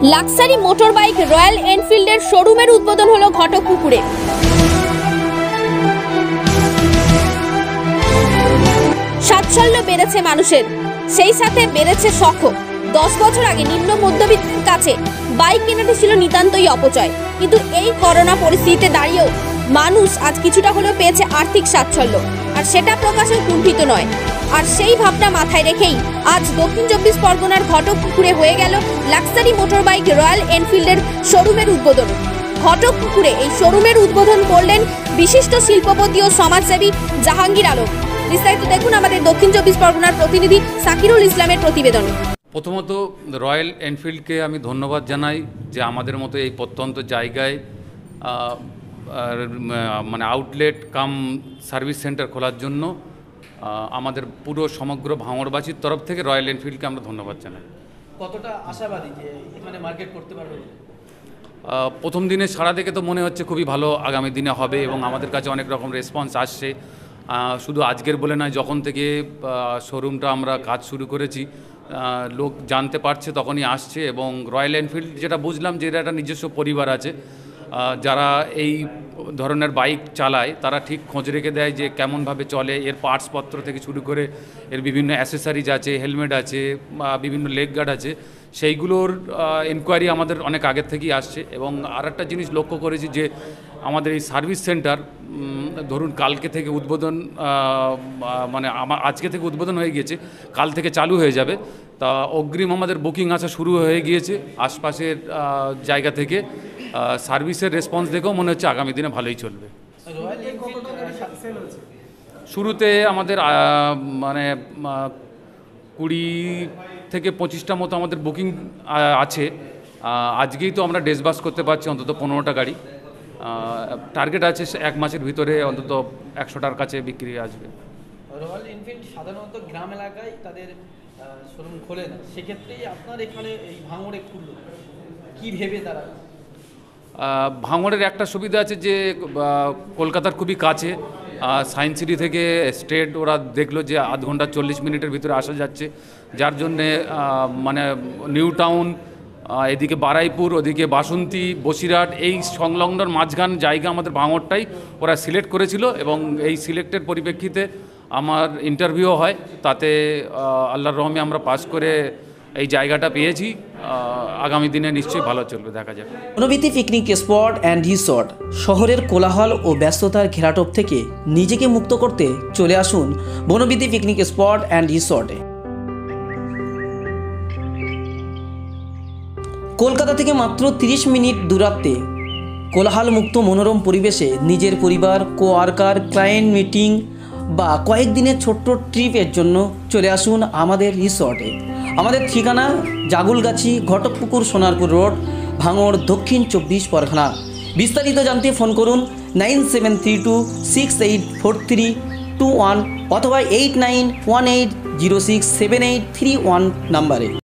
Luxury motor bike royal এনফিল্ডের শোরুমের উদ্বোধন হলো ঘটকপুকুরে। সাচ্ছল্য বেড়েছে মানুষের, সেই সাথে বেড়েছে শখও। 10 বছর আগে নিম্ন মধ্যবিত্তের কাছে বাইক কেনাটা ছিল নিতান্তই অপচয়, কিন্তু এই করোনা পরিস্থিতিতে দাঁড়িয়েও মানুষ আজ কিছুটা হলেও পেয়েছে আর্থিক সাচ্ছল্য, আর সেটা প্রকাশেও কুণ্ঠিত নয়। আর সেই ভাবনা মাথায় রেখেই আজ দক্ষিণ 24 পরগনার ঘটকপুকুরে হয়ে গেল লাক্সারি মোটর বাইক রয়্যাল এনফিল্ডের শোরুমের উদ্বোধন। ঘটকপুকুরে এই শোরুমের উদ্বোধন করলেন বিশিষ্ট শিল্পপতি ও সমাজসেবী জাহাঙ্গীর আলম। বিস্তারিত দেখুন আমাদের দক্ষিণ 24 পরগনার প্রতিনিধি সাকিরুল ইসলামের প্রতিবেদনে। প্রথমত রয়্যাল এনফিল্ডকে আমি ধন্যবাদ জানাই যে আমাদের মতো এই প্রত্যন্ত জায়গায় মানে আউটলেট কাম সার্ভিস সেন্টার খোলার জন্য আমাদের পুরো সমগ্র ভাঙড়বাসীর তরফ থেকে রয়্যাল এনফিল্ডকে আমরা ধন্যবাদ জানাই। কতটা আশাবাদী যে এখানে মার্কেট করতে পারবে? প্রথম দিনে সারা দেখে তো মনে হচ্ছে খুবই ভালো আগামী দিনে হবে, এবং আমাদের কাছে অনেক রকম রেসপন্স আসছে। শুধু আজকের বলে নয়, যখন থেকে শোরুমটা আমরা কাজ শুরু করেছি লোক জানতে পারছে তখনই আসছে। এবং রয়্যাল এনফিল্ড যেটা বুঝলাম যে এটা একটা নিজস্ব পরিবার আছে, যারা এই ধরনের বাইক চালায় তারা ঠিক খোঁজ রেখে দেয় যে কেমনভাবে চলে, এর পার্টসপত্র থেকে শুরু করে এর বিভিন্ন অ্যাসেসারিজ আছে, হেলমেট আছে, বিভিন্ন লেগ গার্ড আছে, সেইগুলোর এনকোয়ারি আমাদের অনেক আগের থেকেই আসছে। এবং আর একটা জিনিস লক্ষ্য করেছি যে আমাদের এই সার্ভিস সেন্টার ধরুন কালকে থেকে উদ্বোধন, মানে আজকে থেকে উদ্বোধন হয়ে গিয়েছে, কাল থেকে চালু হয়ে যাবে। তা অগ্রিম আমাদের বুকিং আসা শুরু হয়ে গিয়েছে আশপাশের জায়গা থেকে। সার্ভিসের রেসপন্স দেখেও মনে হচ্ছে আগামী দিনে ভালোই চলবে। শুরুতে আমাদের মানে 20 থেকে 25টা মতো আমাদের বুকিং আছে। আজকেই তো আমরা ডেসবাস করতে পারছি অন্তত 15টা গাড়ি। টার্গেট আছে 1 মাসের ভিতরে অন্তত 100টার কাছে বিক্রি আসবে। রয়্যাল এনফিল্ড সাধারণত গ্রাম এলাকায় তাদের শোরুম খোলে না, সেক্ষেত্রেই আপনার এখানে এই ভাঙড়ে খুলল, কী ভেবে তারা? ভাঙড়ের একটা সুবিধা আছে যে কলকাতার খুবই কাছে, সায়েন্স সিটি থেকে স্ট্রেট ওরা দেখলো যে আধ ঘন্টা 40 মিনিটের ভিতরে আসা যাচ্ছে, যার জন্যে মানে নিউ টাউন, এদিকে বারাইপুর, ওদিকে বাসন্তী, বসিরহাট, এই সংলগ্নর মাঝখান জায়গা আমাদের ভাঙড়টাই ওরা সিলেক্ট করেছিল। এবং এই সিলেক্টের পরিপ্রেক্ষিতে আমার ইন্টারভিউ হয়, তাতে আল্লাহর রহমে আমরা পাস করে এই জায়গাটা পেয়েছি। আগামী দিনে নিশ্চয়ই ভালো চলবে, দেখা যাক। Banabithi picnic spot and resort শহরের কোলাহল ও ব্যস্ততার ঘেরাটোপ থেকে নিজেকে মুক্ত করতে চলে আসুন বনবিথী পিকনিক স্পট অ্যান্ড রিসর্টে। কলকাতা থেকে মাত্র 30 মিনিট দূরত্বে কোলাহল মুক্ত মনোরম পরিবেশে নিজের পরিবার, কোয়ার্কার, ক্লায়েন্ট মিটিং বা কয়েকদিনের ছোট্ট ট্রিপের জন্য চলে আসুন আমাদের রিসর্টে। আমাদের ঠিকানা জাগুলগাছি, ঘটকপুকুর, সোনারপুর রোড, ভাঙড়, দক্ষিণ 24 পরগনা। বিস্তারিত জানতে ফোন করুন 9732684321 অথবা 8918067831 নাম্বারে।